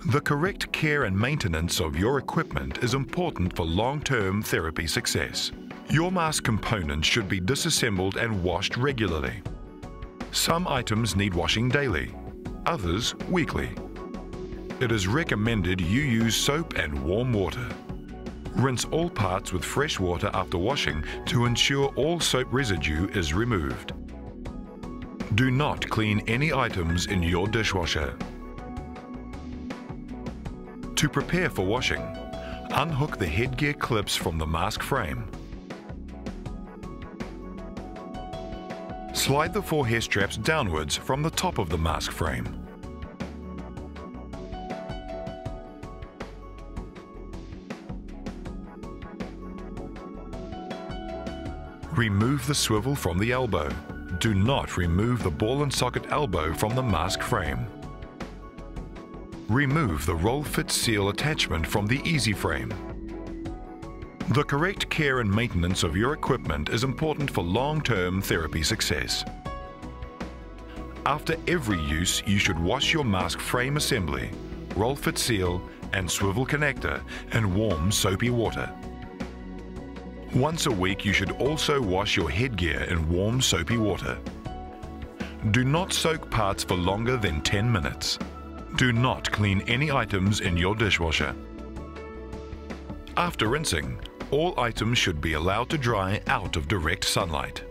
The correct care and maintenance of your equipment is important for long-term therapy success. Your mask components should be disassembled and washed regularly. Some items need washing daily, others weekly. It is recommended you use soap and warm water. Rinse all parts with fresh water after washing to ensure all soap residue is removed. Do not clean any items in your dishwasher. To prepare for washing, unhook the headgear clips from the mask frame. Slide the 4 hair straps downwards from the top of the mask frame. Remove the swivel from the elbow. Do not remove the ball and socket elbow from the mask frame. Remove the RollFit Seal attachment from the EasyFrame. The correct care and maintenance of your equipment is important for long-term therapy success. After every use, you should wash your mask frame assembly, RollFit Seal and swivel connector in warm soapy water. Once a week, you should also wash your headgear in warm soapy water. Do not soak parts for longer than 10 minutes. Do not clean any items in your dishwasher. After rinsing, all items should be allowed to dry out of direct sunlight.